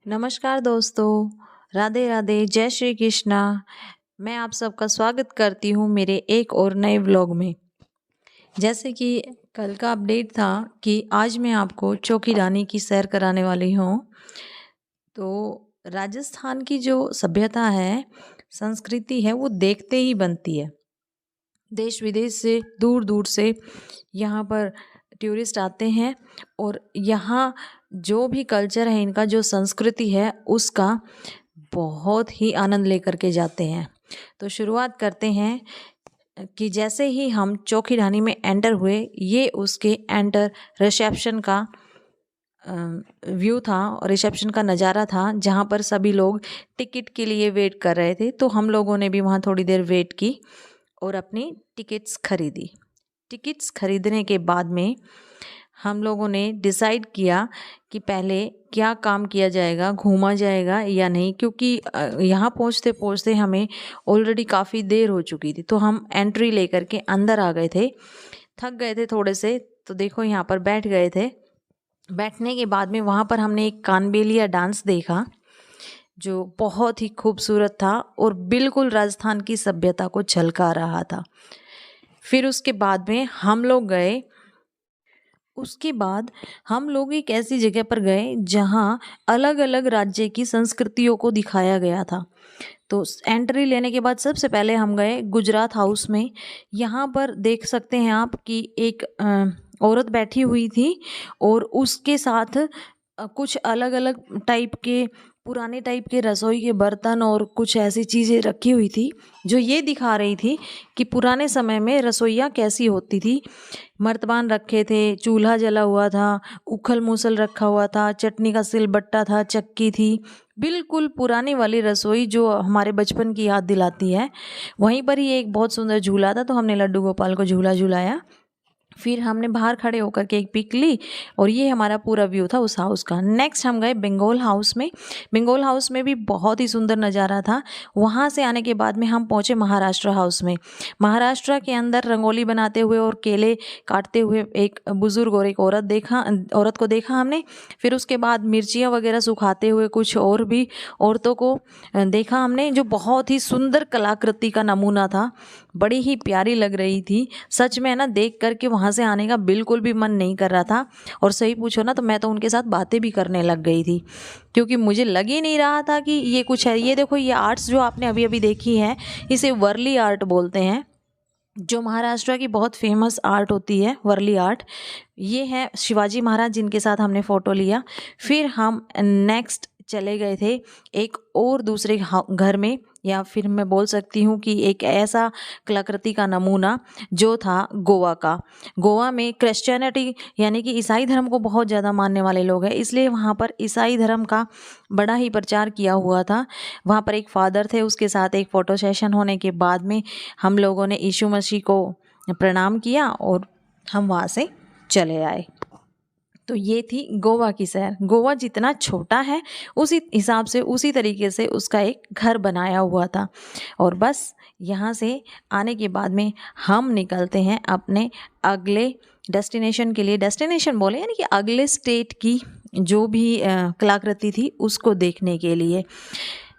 नमस्कार दोस्तों, राधे राधे, जय श्री कृष्णा। मैं आप सबका स्वागत करती हूँ मेरे एक और नए व्लॉग में। जैसे कि कल का अपडेट था कि आज मैं आपको चौकी रानी की सैर कराने वाली हूँ। तो राजस्थान की जो सभ्यता है, संस्कृति है, वो देखते ही बनती है। देश विदेश से दूर दूर से यहाँ पर टूरिस्ट आते हैं और यहाँ जो भी कल्चर है, इनका जो संस्कृति है, उसका बहुत ही आनंद लेकर के जाते हैं। तो शुरुआत करते हैं कि जैसे ही हम चौकी ढाणी में एंटर हुए, ये उसके एंटर रिसेप्शन का व्यू था और रिसेप्शन का नज़ारा था, जहाँ पर सभी लोग टिकट के लिए वेट कर रहे थे। तो हम लोगों ने भी वहाँ थोड़ी देर वेट की और अपनी टिकट्स खरीदी। टिकट्स खरीदने के बाद में हम लोगों ने डिसाइड किया कि पहले क्या काम किया जाएगा, घूमा जाएगा या नहीं, क्योंकि यहाँ पहुँचते पहुँचते हमें ऑलरेडी काफ़ी देर हो चुकी थी। तो हम एंट्री लेकर के अंदर आ गए थे, थक गए थे थोड़े से, तो देखो यहाँ पर बैठ गए थे। बैठने के बाद में वहाँ पर हमने एक कानबेलिया डांस देखा, जो बहुत ही खूबसूरत था और बिल्कुल राजस्थान की सभ्यता को झलका रहा था। फिर उसके बाद में हम लोग गए, उसके बाद हम लोग एक ऐसी जगह पर गए जहाँ अलग अलग राज्य की संस्कृतियों को दिखाया गया था। तो एंट्री लेने के बाद सबसे पहले हम गए गुजरात हाउस में। यहाँ पर देख सकते हैं आप कि एक औरत बैठी हुई थी और उसके साथ कुछ अलग अलग टाइप के, पुराने टाइप के रसोई के बर्तन और कुछ ऐसी चीज़ें रखी हुई थी, जो ये दिखा रही थी कि पुराने समय में रसोइयाँ कैसी होती थी। मर्तबान रखे थे, चूल्हा जला हुआ था, उखल मूसल रखा हुआ था, चटनी का सिलबट्टा था, चक्की थी, बिल्कुल पुरानी वाली रसोई जो हमारे बचपन की याद दिलाती है। वहीं पर ही एक बहुत सुंदर झूला था, तो हमने लड्डू गोपाल को झूला झूलाया। फिर हमने बाहर खड़े होकर के एक पिक ली और ये हमारा पूरा व्यू था उस हाउस का। नेक्स्ट हम गए बंगाल हाउस में। बंगाल हाउस में भी बहुत ही सुंदर नज़ारा था। वहाँ से आने के बाद में हम पहुँचे महाराष्ट्र हाउस में। महाराष्ट्र के अंदर रंगोली बनाते हुए और केले काटते हुए एक बुज़ुर्ग और एक औरत को देखा हमने। फिर उसके बाद मिर्चियाँ वगैरह सुखाते हुए कुछ और भी औरतों को देखा हमने, जो बहुत ही सुंदर कलाकृति का नमूना था, बड़ी ही प्यारी लग रही थी। सच में ना, देख करके वहाँ से आने का बिल्कुल भी मन नहीं कर रहा था। और सही पूछो ना, तो मैं तो उनके साथ बातें भी करने लग गई थी, क्योंकि मुझे लग ही नहीं रहा था कि ये कुछ है। ये देखो, ये आर्ट्स जो आपने अभी अभी देखी है, इसे वर्ली आर्ट बोलते हैं, जो महाराष्ट्र की बहुत फेमस आर्ट होती है, वर्ली आर्ट। ये है शिवाजी महाराज, जिनके साथ हमने फ़ोटो लिया। फिर हम नेक्स्ट चले गए थे एक और दूसरे घर में, या फिर मैं बोल सकती हूँ कि एक ऐसा कलाकृति का नमूना जो था गोवा का। गोवा में क्रिश्चियनिटी यानी कि ईसाई धर्म को बहुत ज़्यादा मानने वाले लोग हैं, इसलिए वहाँ पर ईसाई धर्म का बड़ा ही प्रचार किया हुआ था। वहाँ पर एक फादर थे, उसके साथ एक फ़ोटो सेशन होने के बाद में हम लोगों ने यीशु मसीह को प्रणाम किया और हम वहाँ से चले आए। तो ये थी गोवा की सैर। गोवा जितना छोटा है, उसी हिसाब से, उसी तरीके से उसका एक घर बनाया हुआ था। और बस यहाँ से आने के बाद में हम निकलते हैं अपने अगले डेस्टिनेशन के लिए। डेस्टिनेशन बोले यानी कि अगले स्टेट की जो भी कलाकृति थी उसको देखने के लिए।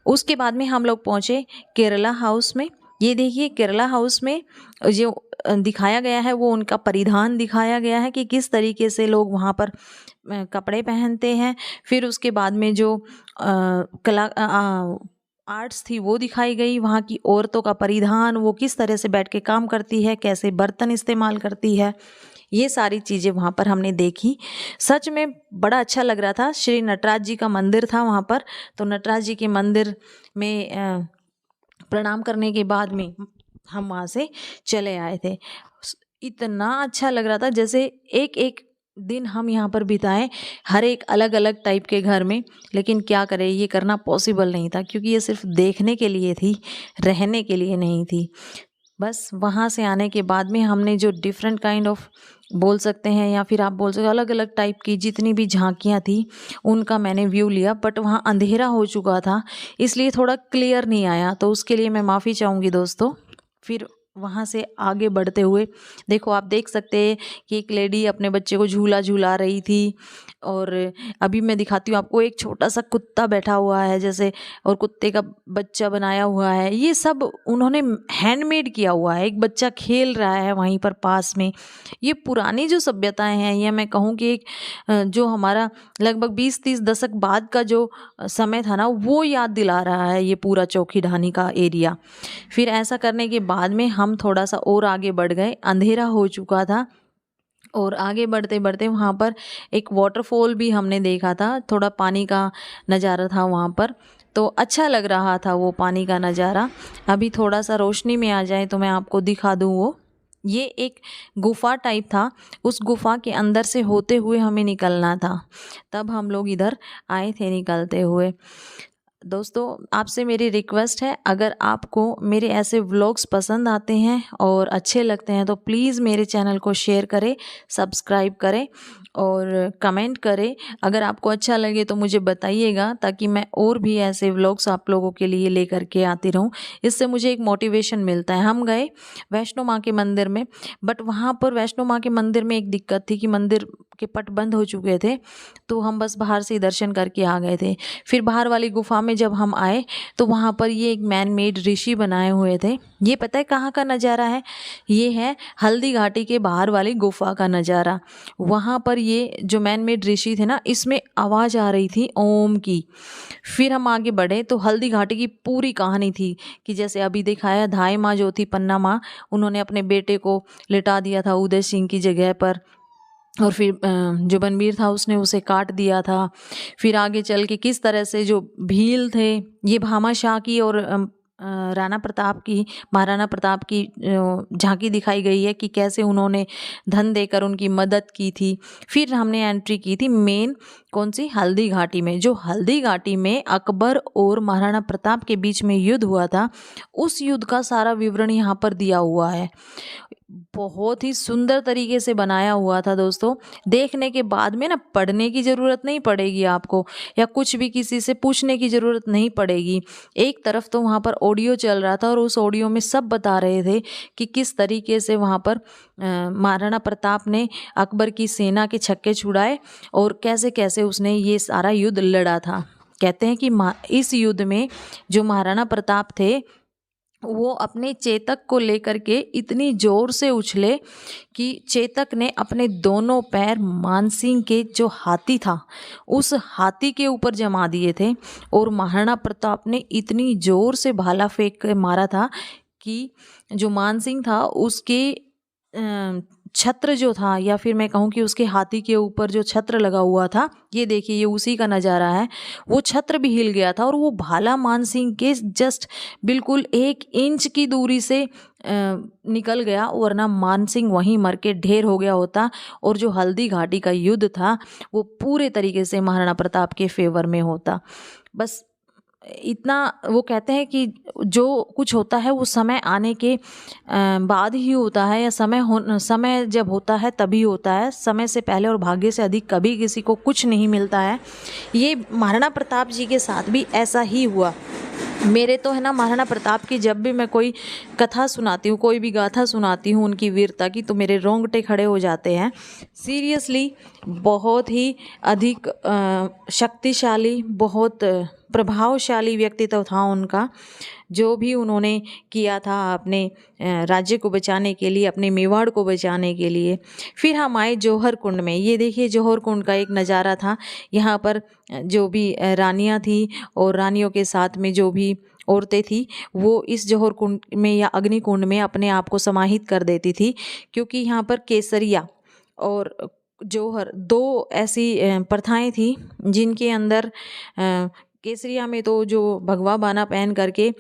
उसके बाद में हम लोग पहुँचे केरला हाउस में। ये देखिए, केरला हाउस में जो दिखाया गया है वो उनका परिधान दिखाया गया है कि किस तरीके से लोग वहाँ पर कपड़े पहनते हैं। फिर उसके बाद में जो कला आर्ट्स थी वो दिखाई गई, वहाँ की औरतों का परिधान, वो किस तरह से बैठ के काम करती है, कैसे बर्तन इस्तेमाल करती है, ये सारी चीज़ें वहाँ पर हमने देखी। सच में बड़ा अच्छा लग रहा था। श्री नटराज जी का मंदिर था वहाँ पर, तो नटराज जी के मंदिर में प्रणाम करने के बाद में हम वहाँ से चले आए थे। इतना अच्छा लग रहा था, जैसे एक एक दिन हम यहाँ पर बिताएं, हर एक अलग अलग टाइप के घर में। लेकिन क्या करें, ये करना पॉसिबल नहीं था, क्योंकि ये सिर्फ देखने के लिए थी, रहने के लिए नहीं थी। बस वहाँ से आने के बाद में हमने जो डिफरेंट काइंड ऑफ बोल सकते हैं, या फिर आप बोल सकते हो अलग अलग टाइप की जितनी भी झांकियाँ थी, उनका मैंने व्यू लिया। बट वहाँ अंधेरा हो चुका था, इसलिए थोड़ा क्लियर नहीं आया, तो उसके लिए मैं माफ़ी चाहूँगी दोस्तों। फिर वहाँ से आगे बढ़ते हुए देखो, आप देख सकते हैं कि एक लेडी अपने बच्चे को झूला झूला रही थी। और अभी मैं दिखाती हूँ आपको, एक छोटा सा कुत्ता बैठा हुआ है जैसे, और कुत्ते का बच्चा बनाया हुआ है। ये सब उन्होंने हैंडमेड किया हुआ है। एक बच्चा खेल रहा है वहीं पर पास में। ये पुरानी जो सभ्यताएं हैं, या मैं कहूँ कि एक जो हमारा लगभग 20-30 दशक बाद का जो समय था ना, वो याद दिला रहा है ये पूरा चौकी ढाणी का एरिया। फिर ऐसा करने के बाद में हम थोड़ा सा और आगे बढ़ गए। अंधेरा हो चुका था और आगे बढ़ते बढ़ते वहाँ पर एक वाटरफॉल भी हमने देखा था। थोड़ा पानी का नज़ारा था वहाँ पर, तो अच्छा लग रहा था वो पानी का नज़ारा। अभी थोड़ा सा रोशनी में आ जाए तो मैं आपको दिखा दूँ। वो ये एक गुफ़ा टाइप था। उस गुफ़ा के अंदर से होते हुए हमें निकलना था, तब हम लोग इधर आए थे निकलते हुए। दोस्तों, आपसे मेरी रिक्वेस्ट है, अगर आपको मेरे ऐसे व्लॉग्स पसंद आते हैं और अच्छे लगते हैं तो प्लीज़ मेरे चैनल को शेयर करें, सब्सक्राइब करें और कमेंट करें। अगर आपको अच्छा लगे तो मुझे बताइएगा, ताकि मैं और भी ऐसे व्लॉग्स आप लोगों के लिए लेकर के आती रहूं। इससे मुझे एक मोटिवेशन मिलता है। हम गए वैष्णो माँ के मंदिर में, बट वहाँ पर वैष्णो माँ के मंदिर में एक दिक्कत थी कि मंदिर के पट बंद हो चुके थे, तो हम बस बाहर से ही दर्शन करके आ गए थे। फिर बाहर वाली गुफा में जब हम आए तो वहाँ पर ये एक मैन मेड ऋषि बनाए हुए थे। ये पता है कहाँ का नज़ारा है? ये है हल्दी घाटी के बाहर वाली गुफा का नज़ारा। वहाँ पर ये जो मैन मेड ऋषि थे ना, इसमें आवाज़ आ रही थी ओम की। फिर हम आगे बढ़े तो हल्दी घाटी की पूरी कहानी थी कि जैसे अभी दिखाया, धाई माँ जो थी, पन्ना माँ, उन्होंने अपने बेटे को लिटा दिया था उदय सिंह की जगह पर, और फिर जो बनवीर था उसने उसे काट दिया था। फिर आगे चल के किस तरह से जो भील थे, ये भामाशाह की और राणा प्रताप की, महाराणा प्रताप की झांकी दिखाई गई है कि कैसे उन्होंने धन देकर उनकी मदद की थी। फिर हमने एंट्री की थी मेन कौन सी, हल्दी घाटी में। जो हल्दी घाटी में अकबर और महाराणा प्रताप के बीच में युद्ध हुआ था, उस युद्ध का सारा विवरण यहाँ पर दिया हुआ है। बहुत ही सुंदर तरीके से बनाया हुआ था दोस्तों। देखने के बाद में ना पढ़ने की ज़रूरत नहीं पड़ेगी आपको, या कुछ भी किसी से पूछने की ज़रूरत नहीं पड़ेगी। एक तरफ तो वहाँ पर ऑडियो चल रहा था और उस ऑडियो में सब बता रहे थे कि किस तरीके से वहाँ पर महाराणा प्रताप ने अकबर की सेना के छक्के छुड़ाए और कैसे कैसे उसने ये सारा युद्ध लड़ा था। कहते हैं कि इस युद्ध में जो महाराणा प्रताप थे, वो अपने चेतक को लेकर के इतनी जोर से उछले कि चेतक ने अपने दोनों पैर मानसिंह के जो हाथी था उस हाथी के ऊपर जमा दिए थे, और महाराणा प्रताप ने इतनी जोर से भाला फेंक कर मारा था कि जो मानसिंह था उसके छत्र जो था, या फिर मैं कहूँ कि उसके हाथी के ऊपर जो छत्र लगा हुआ था, ये देखिए ये उसी का नज़ारा है, वो छत्र भी हिल गया था और वो भाला मानसिंह के जस्ट बिल्कुल 1 इंच की दूरी से निकल गया, वरना मानसिंह वहीं मर के ढेर हो गया होता। और जो हल्दी घाटी का युद्ध था वो पूरे तरीके से महाराणा प्रताप के फेवर में होता। बस इतना, वो कहते हैं कि जो कुछ होता है वो समय आने के बाद ही होता है, या समय जब होता है तभी होता है। समय से पहले और भाग्य से अधिक कभी किसी को कुछ नहीं मिलता है। ये महाराणा प्रताप जी के साथ भी ऐसा ही हुआ। मेरे तो है ना, महाराणा प्रताप की जब भी मैं कोई कथा सुनाती हूँ, कोई भी गाथा सुनाती हूँ उनकी वीरता की, तो मेरे रोंगटे खड़े हो जाते हैं। सीरियसली बहुत ही अधिक शक्तिशाली, बहुत प्रभावशाली व्यक्तित्व था उनका। जो भी उन्होंने किया था अपने राज्य को बचाने के लिए, अपने मेवाड़ को बचाने के लिए। फिर हम आए जौहर कुंड में। ये देखिए जौहर कुंड का एक नज़ारा था। यहाँ पर जो भी रानियाँ थी और रानियों के साथ में जो भी औरतें थी, वो इस जौहर कुंड में या अग्नि कुंड में अपने आप को समाहित कर देती थी, क्योंकि यहाँ पर केसरिया और जौहर 2 ऐसी प्रथाएं थी जिनके अंदर केसरिया में तो जो भगवा बाना पहन करके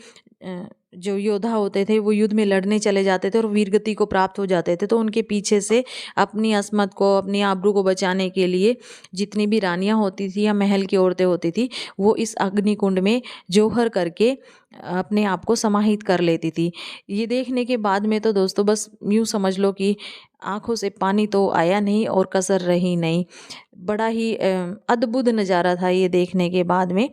जो योद्धा होते थे वो युद्ध में लड़ने चले जाते थे और वीरगति को प्राप्त हो जाते थे, तो उनके पीछे से अपनी अस्मत को, अपनी आबरू को बचाने के लिए जितनी भी रानियां होती थी या महल की औरतें होती थी, वो इस अग्निकुंड में जौहर करके अपने आप को समाहित कर लेती थी। ये देखने के बाद में तो दोस्तों बस यूँ समझ लो कि आँखों से पानी तो आया नहीं और कसर रही नहीं। बड़ा ही अद्भुत नज़ारा था ये देखने के बाद में।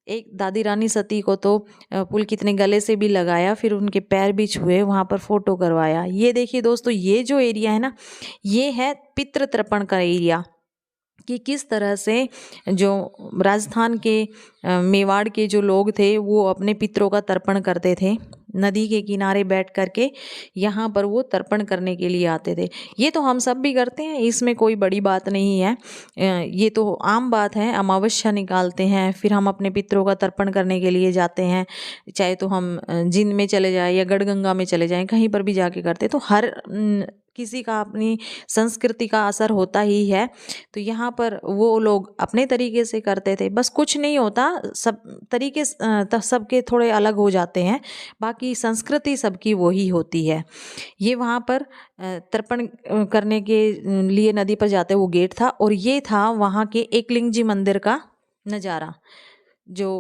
एक दादी रानी सती को तो पुलकित ने गले से भी लगाया, फिर उनके पैर भी छुए, वहाँ पर फ़ोटो करवाया। ये देखिए दोस्तों, ये जो एरिया है ना, ये है पितृ तर्पण का एरिया। कि किस तरह से जो राजस्थान के मेवाड़ के जो लोग थे वो अपने पितरों का तर्पण करते थे। नदी के किनारे बैठ कर के यहाँ पर वो तर्पण करने के लिए आते थे। ये तो हम सब भी करते हैं, इसमें कोई बड़ी बात नहीं है। ये तो आम बात है। अमावस्या निकालते हैं, फिर हम अपने पितरों का तर्पण करने के लिए जाते हैं। चाहे तो हम जिंद में चले जाएं या गढ़गंगा में चले जाएं, कहीं पर भी जाके करते, तो हर किसी का अपनी संस्कृति का असर होता ही है। तो यहाँ पर वो लोग अपने तरीके से करते थे, बस कुछ नहीं होता, सब तरीके सबके थोड़े अलग हो जाते हैं, बाकी संस्कृति सबकी वही होती है। ये वहाँ पर तर्पण करने के लिए नदी पर जाते वो गेट था, और ये था वहाँ के एकलिंग जी मंदिर का नज़ारा। जो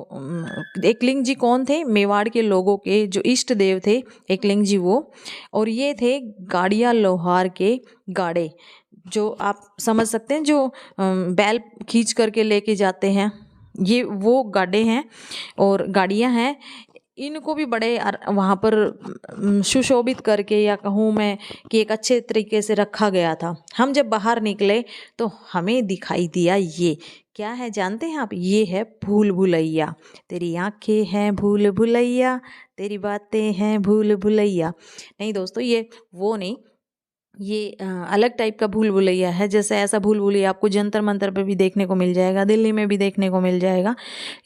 एकलिंग जी कौन थे? मेवाड़ के लोगों के जो इष्ट देव थे एकलिंग जी वो। और ये थे गाड़िया लोहार के गाड़े, जो आप समझ सकते हैं, जो बैल खींच करके लेके जाते हैं, ये वो गाड़े हैं और गाड़ियाँ हैं। इनको भी बड़े वहाँ पर सुशोभित करके, या कहूँ मैं कि एक अच्छे तरीके से रखा गया था। हम जब बाहर निकले तो हमें दिखाई दिया, ये क्या है जानते हैं आप? ये है भूल भुलैया। तेरी आंखें हैं भूल भुलैया, तेरी बातें हैं भूल भुलैया। नहीं दोस्तों, ये वो नहीं, ये अलग टाइप का भूल भुलैया है। जैसे ऐसा भूल भुलैया आपको जंतर मंतर पे भी देखने को मिल जाएगा, दिल्ली में भी देखने को मिल जाएगा।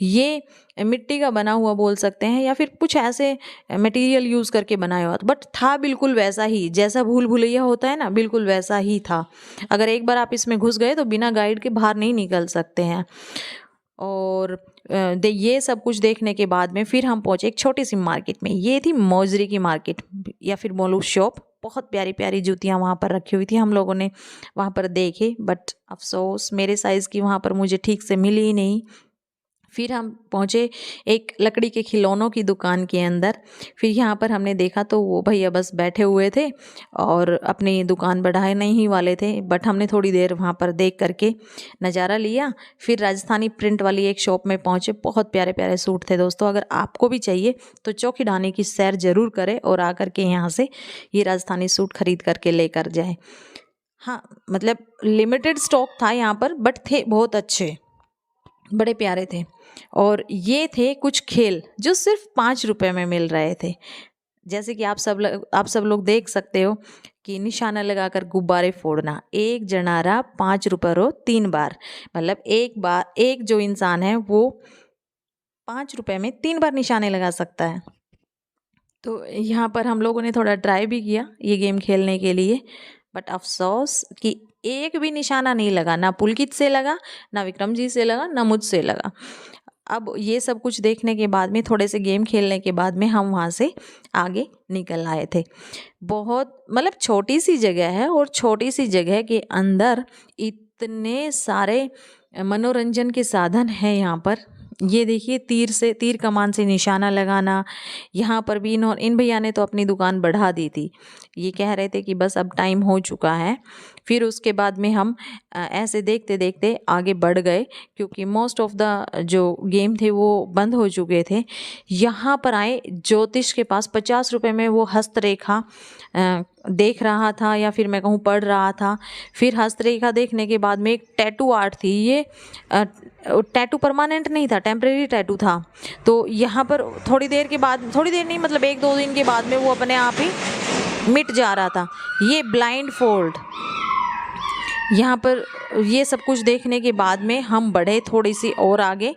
ये मिट्टी का बना हुआ बोल सकते हैं, या फिर कुछ ऐसे मटेरियल यूज़ करके बनाया हुआ, बट था बिल्कुल वैसा ही जैसा भूल भुलैया होता है ना, बिल्कुल वैसा ही था। अगर एक बार आप इसमें घुस गए तो बिना गाइड के बाहर नहीं निकल सकते हैं। और ये सब कुछ देखने के बाद में फिर हम पहुंचे एक छोटी सी मार्केट में। ये थी मौजरी की मार्केट, या फिर बोलो शॉप। बहुत प्यारी प्यारी जूतियाँ वहाँ पर रखी हुई थी, हम लोगों ने वहाँ पर देखे, बट अफसोस मेरे साइज़ की वहाँ पर मुझे ठीक से मिली ही नहीं। फिर हम पहुँचे एक लकड़ी के खिलौनों की दुकान के अंदर। फिर यहाँ पर हमने देखा तो वो भैया बस बैठे हुए थे और अपनी दुकान बढ़ाने नहीं ही वाले थे, बट हमने थोड़ी देर वहाँ पर देख करके नज़ारा लिया। फिर राजस्थानी प्रिंट वाली एक शॉप में पहुँचे। बहुत प्यारे प्यारे सूट थे दोस्तों। अगर आपको भी चाहिए तो चौकी ढाणी की सैर ज़रूर करें और आकर के यहाँ से ये राजस्थानी सूट खरीद करके लेकर जाएँ। हाँ, मतलब लिमिटेड स्टॉक था यहाँ पर, बट थे बहुत अच्छे, बड़े प्यारे थे। और ये थे कुछ खेल जो सिर्फ 5 रुपए में मिल रहे थे। जैसे कि आप सब लोग देख सकते हो कि निशाना लगाकर गुब्बारे फोड़ना, एक जनारा 5 रुपये रो 3 बार, मतलब एक बार एक जो इंसान है वो 5 रुपए में 3 बार निशाने लगा सकता है। तो यहाँ पर हम लोगों ने थोड़ा ट्राई भी किया ये गेम खेलने के लिए, बट अफसोस कि एक भी निशाना नहीं लगा, ना पुलकित से लगा, ना विक्रम जी से लगा, ना मुझसे लगा। अब ये सब कुछ देखने के बाद में, थोड़े से गेम खेलने के बाद में, हम वहाँ से आगे निकल आए थे। बहुत मतलब छोटी सी जगह है, और छोटी सी जगह के अंदर इतने सारे मनोरंजन के साधन हैं यहाँ पर। ये देखिए, तीर कमान से निशाना लगाना। यहाँ पर भी इन भैया ने तो अपनी दुकान बढ़ा दी थी। ये कह रहे थे कि बस अब टाइम हो चुका है। फिर उसके बाद में हम ऐसे देखते देखते आगे बढ़ गए, क्योंकि मोस्ट ऑफ द जो गेम थे वो बंद हो चुके थे। यहाँ पर आए ज्योतिष के पास, 50 रुपए में वो हस्तरेखा देख रहा था, या फिर मैं कहूँ पढ़ रहा था। फिर हस्तरेखा देखने के बाद में एक टैटू आर्ट थी। ये टैटू परमानेंट नहीं था, टेम्परेरी टैटू था। तो यहाँ पर थोड़ी देर नहीं, मतलब 1-2 दिन के बाद में वो अपने आप ही मिट जा रहा था। ये ब्लाइंड फोल्ड। यहाँ पर ये सब कुछ देखने के बाद में हम बढ़े थोड़ी सी और आगे।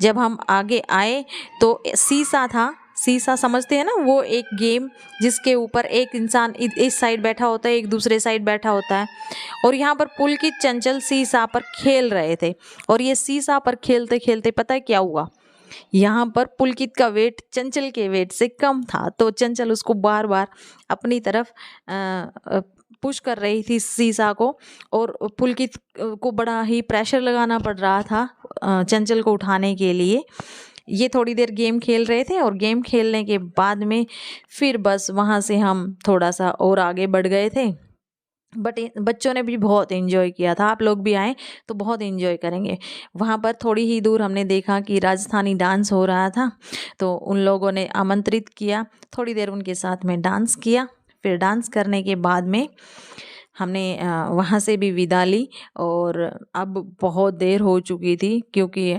जब हम आगे आए तो सीसा था। सीसा समझते हैं ना, वो एक गेम जिसके ऊपर एक इंसान इस साइड बैठा होता है, एक दूसरे साइड बैठा होता है। और यहाँ पर पुलकित चंचल सीसा पर खेल रहे थे। और ये सीसा पर खेलते खेलते पता है क्या हुआ? यहाँ पर पुलकित का वेट चंचल के वेट से कम था, तो चंचल उसको बार बार अपनी तरफ पुश कर रही थी सीसा को, और पुलकित को बड़ा ही प्रेशर लगाना पड़ रहा था चंचल को उठाने के लिए। ये थोड़ी देर गेम खेल रहे थे और गेम खेलने के बाद में फिर बस वहाँ से हम थोड़ा सा और आगे बढ़ गए थे। बट बच्चों ने भी बहुत एंजॉय किया था। आप लोग भी आएँ तो बहुत एंजॉय करेंगे। वहाँ पर थोड़ी ही दूर हमने देखा कि राजस्थानी डांस हो रहा था, तो उन लोगों ने आमंत्रित किया, थोड़ी देर उनके साथ में डांस किया। फिर डांस करने के बाद में हमने वहाँ से भी विदा ली और अब बहुत देर हो चुकी थी क्योंकि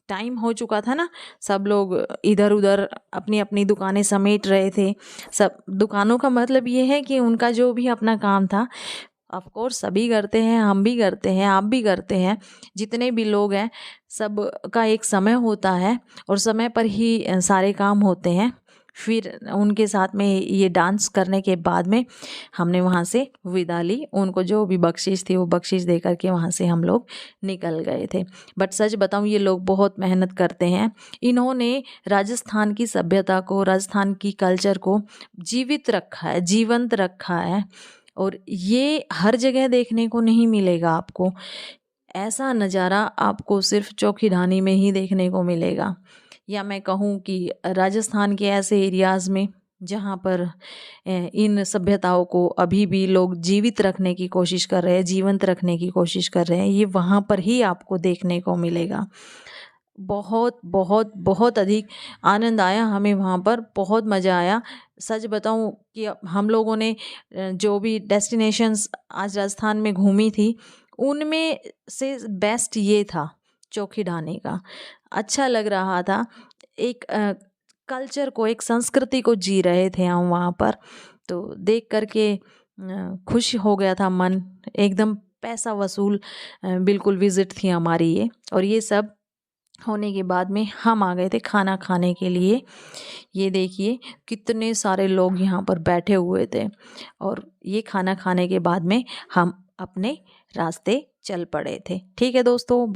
टाइम हो चुका था ना। सब लोग इधर उधर अपनी अपनी दुकानें समेट रहे थे। सब दुकानों का मतलब ये है कि उनका जो भी अपना काम था, ऑफ कोर्स सभी करते हैं, हम भी करते हैं, आप भी करते हैं, जितने भी लोग हैं सब का एक समय होता है और समय पर ही सारे काम होते हैं। फिर उनके साथ में ये डांस करने के बाद में हमने वहाँ से विदा ली। उनको जो भी बख्शिश थी वो बख्शिश दे करके वहाँ से हम लोग निकल गए थे। बट सच बताऊँ, ये लोग बहुत मेहनत करते हैं। इन्होंने राजस्थान की सभ्यता को, राजस्थान की कल्चर को जीवित रखा है, जीवंत रखा है और ये हर जगह देखने को नहीं मिलेगा आपको। ऐसा नज़ारा आपको सिर्फ चौखीढानी में ही देखने को मिलेगा, या मैं कहूँ कि राजस्थान के ऐसे एरियाज़ में जहाँ पर इन सभ्यताओं को अभी भी लोग जीवित रखने की कोशिश कर रहे हैं, जीवंत रखने की कोशिश कर रहे हैं, ये वहाँ पर ही आपको देखने को मिलेगा। बहुत बहुत बहुत अधिक आनंद आया हमें वहाँ पर, बहुत मज़ा आया। सच बताऊँ कि हम लोगों ने जो भी डेस्टिनेशंस आज राजस्थान में घूमी थी, उनमें से बेस्ट ये था चौखीढानी का। अच्छा लग रहा था। एक कल्चर को, एक संस्कृति को जी रहे थे हम वहाँ पर, तो देख कर के खुश हो गया था मन। एकदम पैसा वसूल बिल्कुल विज़िट थी हमारी ये। और ये सब होने के बाद में हम आ गए थे खाना खाने के लिए। ये देखिए कितने सारे लोग यहाँ पर बैठे हुए थे और ये खाना खाने के बाद में हम अपने रास्ते चल पड़े थे। ठीक है दोस्तों।